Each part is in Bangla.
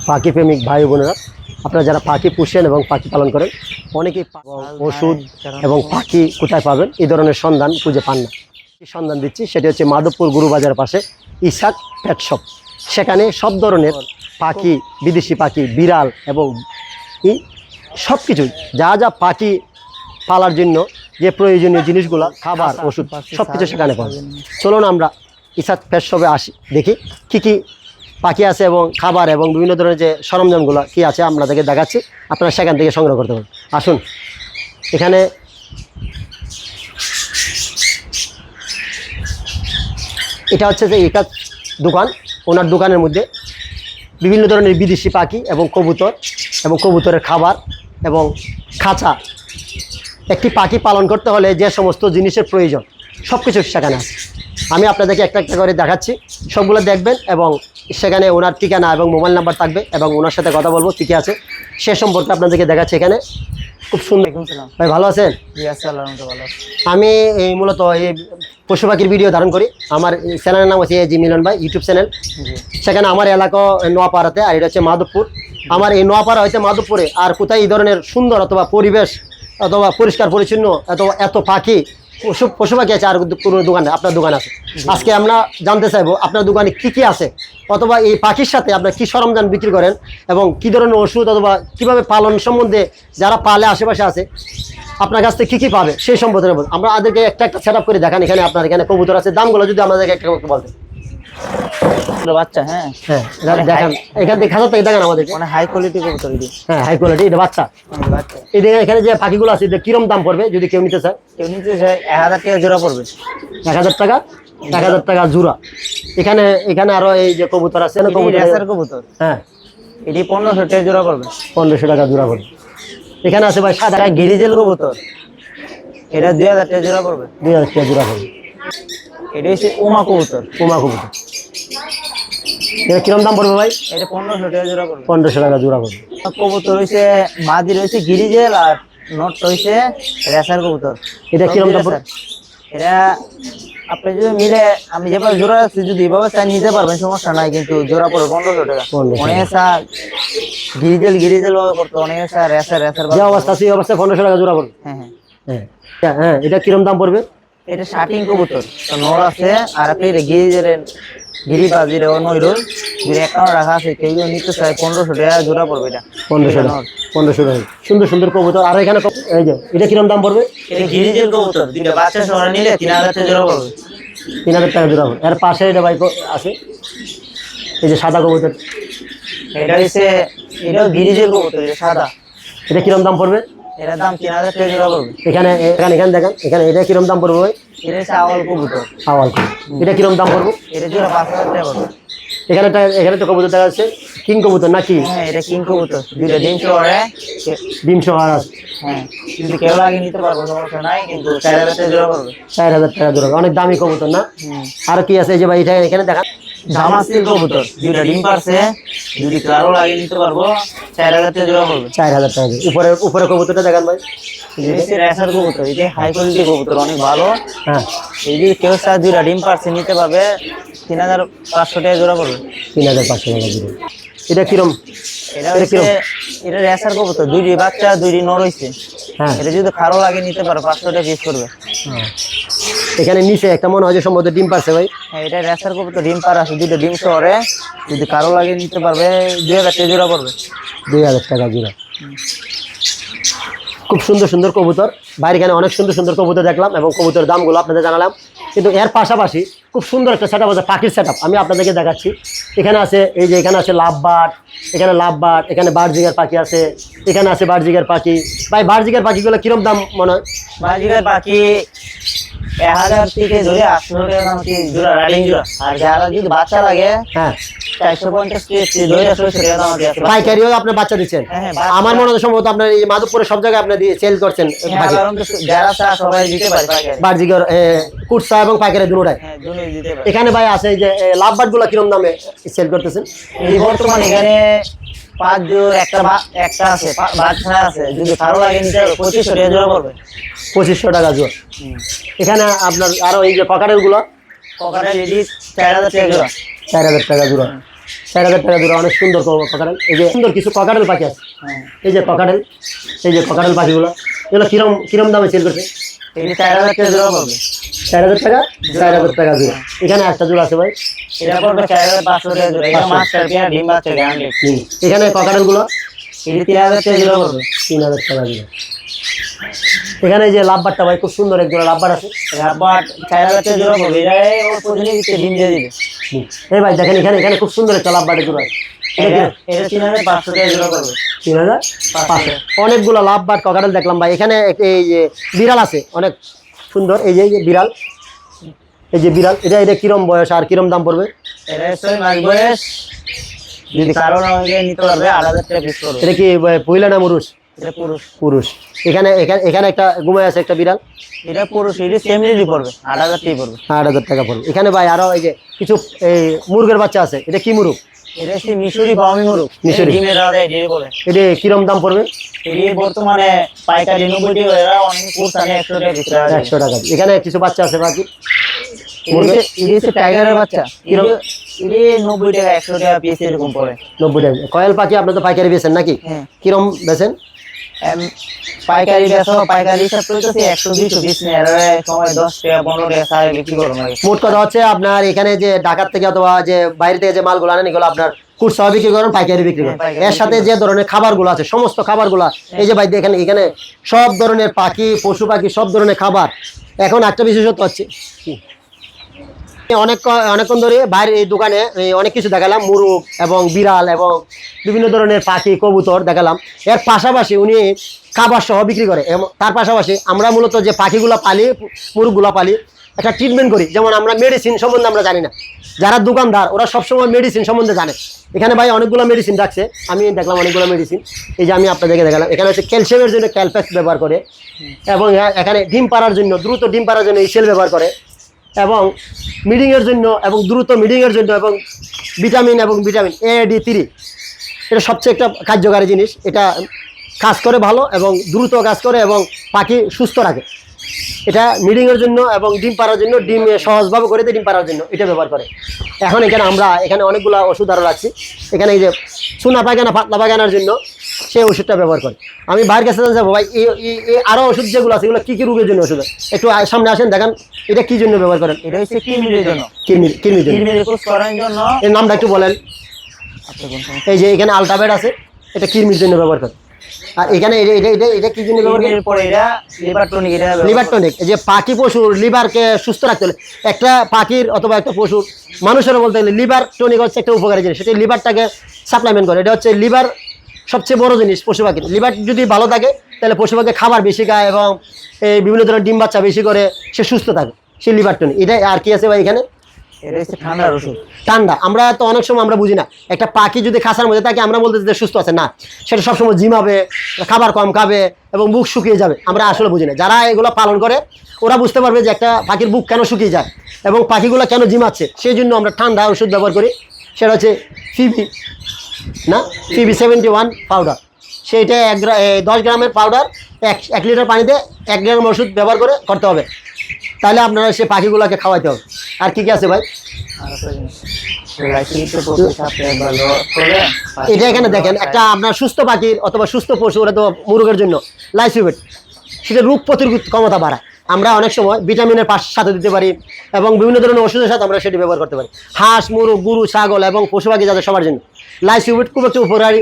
পাখি প্রেমিক ভাই বোনেরা, আপনারা যারা পাখি পুষেন এবং পাখি পালন করেন, অনেকেই ওষুধ এবং পাখি কোথায় পাবেন এই ধরনের সন্ধান খুঁজে পান না। সন্ধান দিচ্ছি, সেটি হচ্ছে মাধবপুর গুরুবাজারের পাশে ইসাক পেট শপ। সেখানে সব ধরনের পাখি, বিদেশি পাখি, বিড়াল এবং সব কিছুই যা যা পাখি পালার জন্য যে প্রয়োজনীয় জিনিসগুলো, খাবার, ওষুধ, সব কিছু সেখানে পাবেন। চলুন আমরা ইসাক পেট শপে আসি, দেখি কী কী পাখি আছে এবং খাবার এবং বিভিন্ন ধরনের যে সরঞ্জামগুলো কী আছে আপনাদেরকে দেখাচ্ছি, আপনারা সেখান থেকে সংগ্রহ করতে পারেন। আসুন, এখানে এটা হচ্ছে যে ইসাক দোকান। ওনার দোকানের মধ্যে বিভিন্ন ধরনের বিদেশি পাখি এবং কবুতর এবং কবুতরের খাবার এবং খাঁচা, একটি পাখি পালন করতে হলে যে সমস্ত জিনিসের প্রয়োজন সব কিছু সেখানে আছে। আমি আপনাদেরকে একটা একটা করে দেখাচ্ছি, সবগুলো দেখবেন এবং সেখানে ওনার ঠিকানা এবং মোবাইল নাম্বার থাকবে এবং ওনার সাথে কথা বলবো কী কী আছে সে সম্পর্কে আপনাদেরকে দেখাচ্ছি। এখানে খুব সুন্দর। ভাই ভালো আছেন? আমি এই মূলত এই পশু পাখির ভিডিও ধারণ করি। আমার চ্যানেলের নাম হচ্ছে জি মিলন ভাই ইউটিউব চ্যানেল। সেখানে আমার এলাকা নোয়াপাড়াতে, আর এটা হচ্ছে মাধবপুর। আমার এই নোয়াপাড়া হচ্ছে মাধবপুরে আর কোথায় এই ধরনের সুন্দর অথবা পরিবেশ অথবা পরিষ্কার পরিচ্ছন্ন অথবা এত পাখি পশু পাখি আছে আর কোনো দোকানে আপনার দোকান আছে। আজকে আমরা জানতে চাইবো আপনার দোকানে কি কি আছে, অথবা এই পাখির সাথে আপনার কি সরঞ্জাম বিক্রি করেন এবং কি ধরনের ওষুধ অথবা কিভাবে পালন সম্বন্ধে যারা পালে আশেপাশে আছে আপনার কাছ থেকে কী কী পাবে সেই সম্পর্কে আমরা আমাদেরকে একটা একটা সেট আপ করে দেখান। এখানে আপনার এখানে কবুতর আছে, দামগুলো যদি আমাদেরকে একটা বলতেন। বাচ্চা, হ্যাঁ হ্যাঁ দেখান, এখান থেকে খাঁচা থেকে দেখান আমাদেরকে। মানে হাই কোয়ালিটি কবুতর। হ্যাঁ হাই কোয়ালিটি, এটা বাচ্চা। এই দেখেন এখানে যে পাখিগুলো আছে এটা কিরম দাম পড়বে যদি কেউ নিতে চায়? কেউ নিতে চায় 1000 টাকা জোড়া পড়বে। 1000 টাকা, 1000 টাকা জোড়া। এখানে এখানে আরো এই যে কবুতর আছে না, কবুতর, হ্যাঁ এটি 1500 টাকা জোড়া পড়বে। 1500 টাকা জোড়া পড়বে। এখানে আছে ভাই সাদা গিরিজেল কবুতর, এটা 2000 টাকা জোড়া পড়বে। 2000 টাকা জোড়া পড়বে। এটা হচ্ছে উমা কবুতর। উমা কবুতর, এটা কিরম দাম পড়বে ভাই? এটা 1500 টাকা জোড়া পড়বে। 1500 টাকা জোড়া পড়বে। কবুতর হইছে মাদি রয়েছে গিরিজেল আর নট হইছে রেসার কবুতর। এটা কিরম দাম পড়বে? এটা আপনি যদি মিলে আমি যেভাবে জোড়া রাখছি যদি এভাবে চাই নিতে পারবেন, সমস্যা নাই, কিন্তু জোড়া পড়বে 1500 টাকা। অনেক গিরিজেল করতে অনেক রেসার যে অবস্থা সেই অবস্থায় 1500 টাকা জোড়া পড়বে। হ্যাঁ হ্যাঁ হ্যাঁ হ্যাঁ। এটা কিরম দাম পড়বে? এটা শার্টিং কবুতর নর আছে আর আপনি গিরিবাজির নইরুল যদি অ্যাকাউন্ট রাখা আছে, কেউ নিতে চায় 1500 টাকা জোড়া পড়বে। এটা 1500 টাকা। 1500 টাকা। সুন্দর সুন্দর কবুতর। আর এখানে এই যে এটা কিরম দাম পড়বে? এটা গিরিজেল কবুতর, দুইটা বাচ্চা সহ নিলে 3000 টাকা জোড়া পড়বে। 3000 টাকা জোড়া পড়বে। এর পাশে এটা বাইক আছে, এই যে সাদা কবুতর। এটা হচ্ছে এটাও গিরিজেল কবুতর, এটা সাদা। এটা কিরম দাম পড়বে? এটার দাম 3000 টাকা জোড়া পড়বে। এখানে এখানে এখানে দেখেন, এখানে এটা কিরম দাম পড়বে ভাই? এটা হচ্ছে আওয়াল কবুতর। আওয়াল কবুতর। এটা কিরম দাম পড়বে? এটা জোড়া 5000 টাকা পড়বে। এখানে তো কবুতর দেখা যাচ্ছে কিং কবুতর নাকি? হ্যাঁ এটা কিং কবুতর, দুইটা ডিম শহরে ডিম সহ আছে। হ্যাঁ যদি কেউ লাগে নিতে পারবো, সমস্যা নাই, কিন্তু 4000 টাকা জোড়া পড়বে। 4000 টাকা জোড়া। অনেক দামি কবুতর না? আর কি আছে এই যে ভাই এটা এখানে দেখান? জামাসিল কবুতর, দুইটা ডিম পারছে, যদি কারো লাগে নিতে পারবো, 4000 টাকা জোড়া পড়বে। 4000 টাকা। উপরে কবুতরটা দেখান ভাই। রেসার কবুতর, এটা হাই কোয়ালিটি কবুতর, অনেক ভালো। হ্যাঁ এই যদি কেউ চায় দুইটা ডিম পারছে নিতে পারবে, 3500 টাকা জোড়া পড়বে। 3500 টাকা জোড়া। এটা কিরম? এটা রেসার কবুতর, দুইটি বাচ্চা, দুইটি নর হইছে। হ্যাঁ এটা যদি কারো লাগে নিতে পারো, 500 টাকা পিস করবে। এখানে নিচে একটা মনে হয় যে সম্ভবত ডিম পারছে ভাই। হ্যাঁ এটা রেসার কবুতর, ডিম পার আছে, দুইটা ডিম শহরে, যদি কারো লাগে নিতে পারবে 2000 টাকা জোড়া পড়বে। 2000 টাকা জোড়া। খুব সুন্দর সুন্দর কবুতর। বাইরে এখানে অনেক সুন্দর সুন্দর কবুতর দেখলাম এবং কবুতরের দামগুলো আপনাদের জানালাম, কিন্তু এর পাশাপাশি খুব সুন্দর একটা সেট আপ আছে, পাখির সেট আপ আমি আপনাদেরকে দেখাচ্ছি। এখানে আছে এই যে এখানে আছে লাভবার্ড, এখানে লাভবার্ড, এখানে বার্জিগার পাখি আছে, এখানে আছে বার্জিগার পাখি। ভাই বার্জিগার পাখিগুলো কিরম দাম মনে হয়? বার্জিগার পাখি 1000 থেকে ধরে 800 টাকা জোড়া, রানিং জোড়া। আর যারা যদি বাচ্চা লাগে, হ্যাঁ 450 থেকে ধরে 600 টাকা দাম আছে। পাইকারিও আপনি বাচ্চা দিচ্ছেন? হ্যাঁ আমার মনে হয় সম্ভবত আপনার এই মাধবপুরে সব জায়গায় আপনি দিয়ে সেল করছেন পাখি। যারা চা সবাই দিতে পারে পাইকারি, বার্জিগার কুটসা এবং পাইকারি দুটোটাই। হ্যাঁ দুটোই দিতে পারে। এখানে ভাই আছে এই যে লাভবার্ড গুলো কিরম দামে সেল করতেছেন? এই বর্তমানে এখানে 5 জোড় একটা আছে, বাচ্চা আছে, যদি কারো লাগে নিতে হবে 2500 টাকা জোড়া পড়বে। 2500 টাকা জোড়া। এখানে আপনার আরো এই যে ককারের গুলো, ককারের রেডি 4000 টাকা জোড়া। 4000 টাকা জোড়া। 4000 টাকা জোড়া, অনেক সুন্দর ককাটেল। এই যে সুন্দর কিছু ককাটেল পাখি আছে, হ্যাঁ এই যে ককাটেল, এই যে ককাটেল পাখিগুলো, এগুলো কিরম কিরম দামে সেল করছে? এটি 4000 টাকা জোড়া পড়বে। 4000 টাকা, 4000 টাকা জোড়া। এখানে একটা জোড়া আছে ভাই, এটা পড়বে 4500 টাকা জোড়া। এটা মাস্টার পেয়ার ডিম বাচ্চা গ্যারান্টি। এখানে ককাটেলগুলো এটি 3000 টাকা জোড়া পড়বে। 3000 টাকা জোড়া। এখানে এই যে লাভবারটা ভাই, খুব সুন্দর এক জোড়া লাভবার আছে। রাবার 4000 টাকা জোড়া পড়বে। এটা ওর প্রতিদিন ডিম দিয়ে দিবে। এই ভাই দেখেন এখানে এখানে খুব সুন্দর একটা লাভবারের জোড়া আছে। এটা 3500 টাকা জোড়া পড়বে। 3500। অনেকগুলো লাভবার ককাটেল দেখলাম ভাই। এখানে এই যে বিড়াল আছে অনেক সুন্দর, এই যে বিড়াল, এই যে বিড়াল, এটা এটা কিরম বয়স আর কিরম দাম পড়বে? এটা 6 মাস বয়স। যদি কারো আমাকে নিতে পারবে 8000 টাকা পিস পড়বে। এটা কি মহিলা না পুরুষ? এটা পুরুষ। পুরুষ। এখানে এখানে এখানে একটা ঘুমায় আছে একটা বিড়াল, এটা পুরুষ। এটা সেমলি পড়বে 8000 টাকা পড়বে। 8000 টাকা পড়বে। এখানে ভাই আরো এই যে কিছু এই মুরগের বাচ্চা আছে, এটা কি মুরগ? এটা হচ্ছে মিশরি বাউমি মুরগ। মিশরি। ডিমের রাজা এটাই বলে। এটা কিরম দাম পড়বে? এটি বর্তমানে পাইকারি 90 টাকা, এরা অনেক কুরসানে 100 টাকা পিস। 100 টাকা। এখানে কিছু বাচ্চা আছে বাকি এটি হচ্ছে টাইগারের বাচ্চা। এটি 90 টাকা 100 টাকা পিস এরকম পড়ে। 90 টাকা। কয়েল পাখি আপনি তো পাইকারি বেচেন নাকি? হ্যাঁ। কিরম বেচেন? পাইকারি বেচা পাইকারি হিসাব করতেছে 100-200 পিস নিয়ে, এরা সময় 10 টাকা 15 টাকা সারে বিক্রি করো না। মোট কথা হচ্ছে আপনার এখানে যে ঢাকার থেকে অথবা যে বাইরে থেকে যে মালগুলো আনেন এগুলো আপনার খুচরা বিক্রি করেন, পাইকারি বিক্রি করেন। এর সাথে যে ধরনের খাবারগুলো আছে সমস্ত খাবারগুলো, এই যে ভাই এখানে এখানে সব ধরনের পাখি, পশু পাখি, সব ধরনের খাবার। এখন একটা বিশেষত্ব হচ্ছে অনেকক্ষণ ধরে বাইরে এই দোকানে অনেক কিছু দেখালাম, মুরগ এবং বিড়াল এবং বিভিন্ন ধরনের পাখি, কবুতর দেখালাম। এর পাশাপাশি উনি খাবার সহ বিক্রি করে। এবং তার পাশাপাশি আমরা মূলত যে পাখিগুলো পালি, মুরগগুলো পালি, একটা ট্রিটমেন্ট করি। যেমন আমরা মেডিসিন সম্বন্ধে আমরা জানি না, যারা দোকানদার ওরা সবসময় মেডিসিন সম্বন্ধে জানে। এখানে ভাই অনেকগুলো মেডিসিন রাখছে, আমি দেখলাম অনেকগুলো মেডিসিন। এই যে আমি আপনাদেরকে দেখালাম, এখানে হচ্ছে ক্যালসিয়ামের জন্য ক্যালপ্যাক্স ব্যবহার করে, এবং এখানে ডিম পাড়ার জন্য, দ্রুত ডিম পাড়ার জন্য ইসেল ব্যবহার করে, এবং মিডিংয়ের জন্য এবং দ্রুত মিডিংয়ের জন্য, এবং ভিটামিন AD3, এটা সবচেয়ে একটা কার্যকারী জিনিস। এটা কাজ করে ভালো এবং দ্রুত কাজ করে এবং পাখি সুস্থ রাখে। এটা মিডিংয়ের জন্য এবং ডিম পাড়ার জন্য, ডিম সহজভাবে করে দেয় ডিম পাড়ার জন্য, এটা ব্যবহার করে। এখন এখানে আমরা এখানে অনেকগুলো ওষুধ আরও রাখছি। এখানে এই যে চুনা পায়খানা, পাতলা পায়খানার জন্য সেই ওষুধটা ব্যবহার করে। আমি বাইরের কাছে যাবো ভাই, এই আরও ওষুধ যেগুলো আছে এগুলো কী কী রোগের জন্য ওষুধ? একটু সামনে আসেন, দেখান এটা কী জন্য ব্যবহার করেন? এটা হচ্ছে কৃমির জন্য। কৃমির জন্য। কৃমির কোষ করার জন্য। এর নামটা একটু বলেন। এই যে এখানে আলটাবেড আছে, এটা কৃমির জন্য ব্যবহার করে। আর এখানে এটা এটা এটা এটা কি জন্য ব্যবহার করে? পরে এটা লিভার টনিক। এটা লিভার টনিক। এই যে পাখি পশুর লিভারকে সুস্থ রাখতে হলে, একটা পাখির অথবা একটা পশুর, মানুষেরও বলতে গেলে লিভার টনিক হচ্ছে একটা উপকারী জিনিস। সেটা লিভারটাকে সাপ্লাইমেন্ট করে। এটা হচ্ছে লিভার সবচেয়ে বড় জিনিস পশু পাখির। লিভার যদি ভালো থাকে তাহলে পশু পাখি খাবার বেশি খায় এবং এই বিভিন্ন ধরনের ডিম বাচ্চা বেশি করে, সে সুস্থ থাকে। সেই লিভার টনিক। এটা আর কি আছে ভাই এখানে? এটা হচ্ছে ঠান্ডার ওষুধ। ঠান্ডা। আমরা তো অনেক সময় আমরা বুঝি না, একটা পাখি যদি খাঁচার মধ্যে থাকে আমরা বলতে যে সুস্থ আছে, না, সেটা সবসময় ঝিমাবে, খাবার কম খাবে এবং বুক শুকিয়ে যাবে। আমরা আসলে বুঝি না। যারা এগুলো পালন করে ওরা বুঝতে পারবে যে একটা পাখির বুক কেন শুকিয়ে যায় এবং পাখিগুলো কেন ঝিমাচ্ছে। সেই জন্য আমরা ঠান্ডা ওষুধ ব্যবহার করি। সেটা হচ্ছে PB71 পাউডার। সেইটা 10 গ্রামের পাউডার 1 লিটার পানিতে 1 গ্রাম ওষুধ ব্যবহার করে করতে হবে। তাহলে আপনারা সে পাখিগুলোকে খাওয়াইতে হবে। আর কি কি আছে ভাই? এটা এখানে দেখেন, একটা আপনার সুস্থ পাখির অথবা সুস্থ পশু, ওরা তো মুরগের জন্য লাইসিউবেট, সেটা রোগ প্রতিরোধ ক্ষমতা বাড়ায়। আমরা অনেক সময় ভিটামিনের সাথে দিতে পারি এবং বিভিন্ন ধরনের ওষুধের সাথে আমরা সেটি ব্যবহার করতে পারি। হাঁস, মুরগ, গরু, ছাগল এবং পশু পাখি যাদের সবার জন্য লাইসিউবেট খুব একটা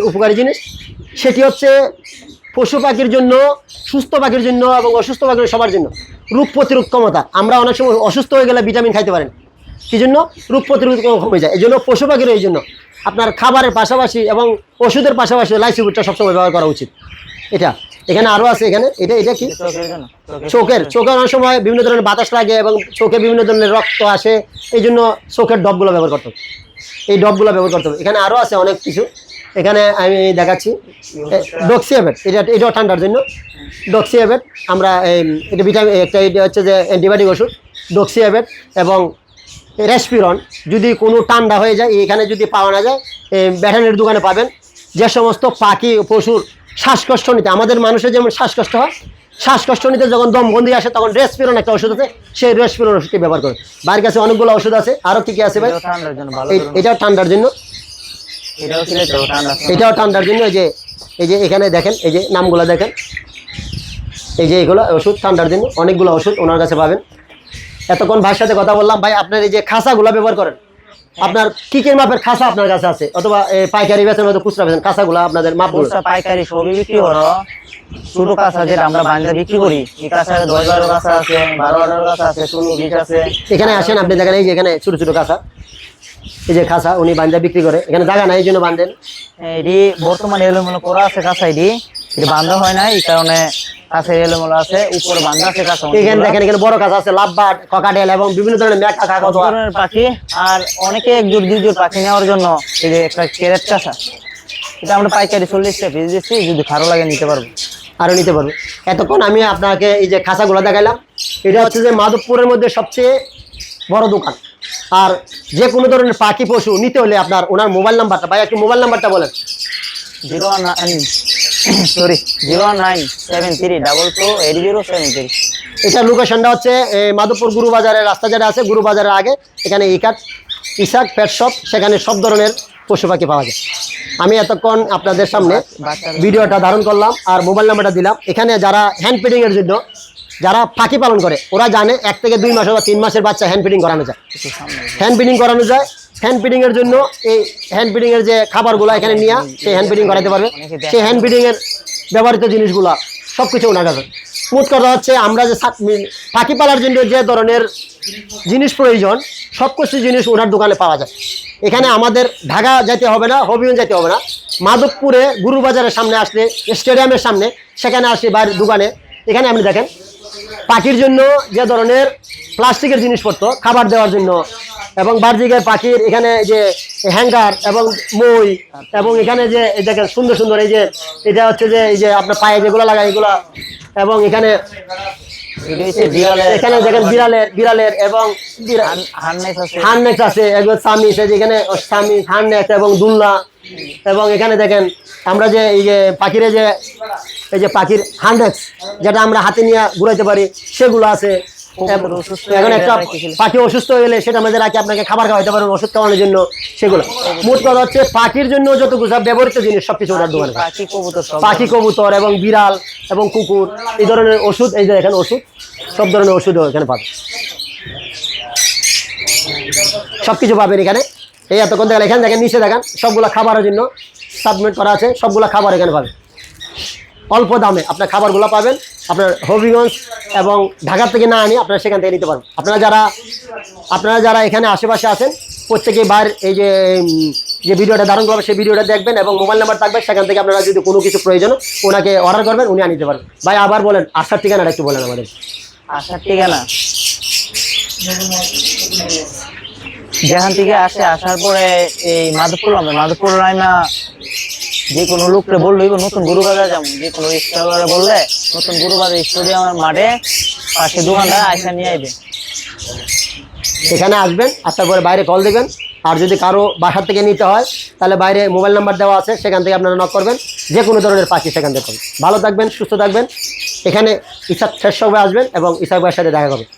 উপকারী জিনিস। সেটি হচ্ছে পশু পাখির জন্য, সুস্থ পাখির জন্য এবং অসুস্থ পাখির সবার জন্য রোগ প্রতিরোধ ক্ষমতা। আমরা অনেক সময় অসুস্থ হয়ে গেলে ভিটামিন খাইতে পারেন, কি জন্য? রোগ প্রতিরোধ কমে যায়। এই জন্য পশু পাখির এই জন্য আপনার খাবারের পাশাপাশি এবং ওষুধের পাশাপাশি লাইসিউবেটটা সবসময় ব্যবহার করা উচিত। এটা এখানে আরও আছে। এখানে এটা কি? চোখের অনেক সময় বিভিন্ন ধরনের বাতাস লাগে এবং চোখে বিভিন্ন ধরনের রক্ত আসে, এই জন্য চোখের ডবগুলো ব্যবহার করতে হবে। এই ডবগুলো ব্যবহার করতে হবে। এখানে আরও আছে অনেক কিছু। এখানে আমি দেখাচ্ছি ডক্সিঅ্যাবেট। এটাও ঠান্ডার জন্য। ডক্সিঅ্যাবেট আমরা এটা ভিটামিন, এটা হচ্ছে যে অ্যান্টিবায়োটিক ওষুধ। ডক্সিঅ্যাবেট এবং রেসপিরন। যদি কোনো ঠান্ডা হয়ে যায়, এখানে যদি পাওয়া না যায়, ভেটেরিনারি দোকানে পাবেন। যে সমস্ত পাখি পশুর শ্বাসকষ্ট নিতে, আমাদের মানুষের যেমন শ্বাসকষ্ট হয়, শ্বাসকষ্ট নিতে যখন দমবন্দি আসে তখন রেসপিরন একটা ওষুধ আছে, সেই রেসপিরন ওষুধটি ব্যবহার করে। বাইরের কাছে অনেকগুলো ওষুধ আছে। আরও কী কী আছে ভাই? এটাও ঠান্ডার জন্য। এটাও সিলেট ঠান্ডা। এটাও ঠান্ডার জন্য এই যে এখানে দেখেন, এই যে নামগুলো দেখেন, এই যে এগুলো ওষুধ ঠান্ডার জন্য, অনেকগুলো ওষুধ ওনার কাছে পাবেন। এতক্ষণ ভাইয়ের সাথে কথা বললাম। ভাই আপনার এই যে খাঁচাগুলো ব্যবহার করেন, আপনার কি কি মাপের খাঁচা আপনার কাছে আছে, অথবা পাইকারি বেচেন হয়তো খুচরা বেচেন, খাঁচাগুলো আপনাদের মাপগুলো? পাইকারি সবই বিক্রি করো। ছোট কাঁচা যেটা আমরা বান্ধা বিক্রি করি, এই কাঁচা 10-12 কাঁচা আছে, 12-18 কাঁচা আছে, 16-20 আছে। এখানে আসেন, আপনি দেখেন এই যে এখানে ছোট ছোট কাঁচা, এই যে খাঁচা উনি বান্ধা বিক্রি করে, এখানে জায়গা নাই এই জন্য বান্ধেন। এটি বর্তমানে এলোমেলো করা আছে কাঁচা, এটি বান্ধা হয় না, এই কারণে কাছে এলোমেলো আছে, উপরে বান্ধা আছে কাঁচা। এখানে দেখেন, এখানে বড় কাঁচা আছে, লাভবার্ড, ককাটেল এবং বিভিন্ন ধরনের মেকা কাকা ধরনের পাখি। আর অনেকে 1-2 পাখি নেওয়ার জন্য এই যে একটা ক্যারেট কাঁচা, এটা আমরা পাইকারি 40 টাকা পিস দিচ্ছি, যদি ভালো লাগে নিতে পারবো, আরও নিতে পারবো। এতক্ষণ আমি আপনাকে এই যে খাঁচাগুলো দেখাইলাম, এটা হচ্ছে যে মাধবপুরের মধ্যে সবচেয়ে বড় দোকান। আর যে কোনো ধরনের পাখি পশু নিতে হলে আপনার ওনার মোবাইল নাম্বারটা, ভাই একটু মোবাইল নাম্বারটা বলেন। 09732280730। এটা লোকেশনটা হচ্ছে মাধবপুর গুরু বাজারের রাস্তা যেটা আছে, গুরু বাজারের আগে, এখানে ইসাক পেট শপ, সেখানে সব ধরনের পশু পাখি পাওয়া যায়। আমি এতক্ষণ আপনাদের সামনে ভিডিওটা ধারণ করলাম আর মোবাইল নাম্বারটা দিলাম। এখানে যারা হ্যান্ড ফিডিংয়ের জন্য, যারা পাখি পালন করে, ওরা জানে 1 থেকে 2 মাস বা 3 মাসের বাচ্চা হ্যান্ড ফিডিং করানো যায়। হ্যান্ড ফিডিং করানো যায়। হ্যান্ড ফিডিংয়ের জন্য এই হ্যান্ড ফিডিংয়ের যে খাবারগুলো এখানে নিয়ে সেই হ্যান্ড ফিডিং করাতে পারবে। সেই হ্যান্ড ফিডিংয়ের ব্যবহৃত জিনিসগুলো সব কিছু ওনার কাছে। মোট কথা হচ্ছে, আমরা যে পাখি পালার জন্য যে ধরনের জিনিস প্রয়োজন, সব কিছু জিনিস ওনার দোকানে পাওয়া যায়। এখানে আমাদের ঢাকা যেতে হবে না, হবিগঞ্জ যেতে হবে না, মাধবপুরে গুরু বাজারের সামনে আসলে, স্টেডিয়ামের সামনে, সেখানে আসলে বাইরের দোকানে, এখানে আপনি দেখেন পাখির জন্য যে ধরনের প্লাস্টিকের জিনিসপত্র, খাবার দেওয়ার জন্য, এবং বার্জিকের পাখির এখানে যে হ্যাঙ্গার এবং মই, এবং এখানে যে দেখেন সুন্দর সুন্দর এই যে এটা হচ্ছে যে এই যে আপনার পায়ে যেগুলো লাগায় এগুলা, এবং এখানে এখানে দেখেন বিড়ালের এবং হার্নেক্স আছে, একবার সামিস, যেখানে সামিস, হার্নেক্স এবং দুলনা, এবং এখানে দেখেন আমরা যে এই যে পাখির এই যে পাখির হার্নেক্স যেটা আমরা হাতে নিয়ে ঘুরাইতে পারি, সেগুলো আছে। এখন একটা পাখি অসুস্থ হয়ে গেলে সেটা আমাদের রাখি, আপনাকে খাবার খাওয়াইতে পারবেন ওষুধ খাওয়ানোর জন্য, সেগুলো। মোট কথা হচ্ছে পাখির জন্য যতটুকু ব্যবহৃত জিনিস সবকিছু ওনার দোকানে। পাখি, কবুতর এবং বিড়াল এবং কুকুর, এই ধরনের ওষুধ, এই যে এখানে ওষুধ, সব ধরনের ওষুধও এখানে পাবেন, সবকিছু পাবেন এখানে। এই এতক্ষণ দেখেন, এখানে দেখেন নিচে দেখেন সবগুলো খাবারের জন্য সাবমিট করা আছে, সবগুলো খাবার এখানে পাবেন অল্প দামে। আপনার খাবারগুলো পাবেন আপনার হবিগঞ্জ এবং ঢাকা থেকে না আনি আপনারা সেখান থেকে নিতে পারবেন। আপনারা যারা এখানে আশেপাশে আছেন, প্রত্যেকে বাইরে এই যে ভিডিওটা ধারণ করবে সেই ভিডিওটা দেখবেন, এবং মোবাইল নাম্বার থাকবে, সেখান থেকে আপনারা যদি কোনো কিছু প্রয়োজন ওনাকে অর্ডার করবেন, উনি আনিতে পারবেন। ভাই আবার বলেন আসার ঠিকানাটা একটু বলেন আমাদের। আসার ঠিকানা যেখান থেকে আসার পরে এই মাধবপুর লাইনা যে কোনো লোকরে বললেই, নতুন গুরু বাজার যেমন যে কোনো রিক্সাওয়ালা বললে নতুন গুরু বাজার স্টেডিয়ামের মাঠে পাশে দোকানটা আইসা নিয়ে আসবে। এখানে আসবেন, আসার পরে বাইরে কল দেবেন। আর যদি কারো বাসার থেকে নিতে হয় তাহলে বাইরে মোবাইল নাম্বার দেওয়া আছে, সেখান থেকে আপনারা নক করবেন, যে কোনো ধরনের পাখি সেখান থেকে পাবেন। ভালো থাকবেন, সুস্থ থাকবেন। এখানে ইসাক ফ্রেশ হবে আসবেন এবং ইসাক ভাইয়ের সাথে দেখা করবেন।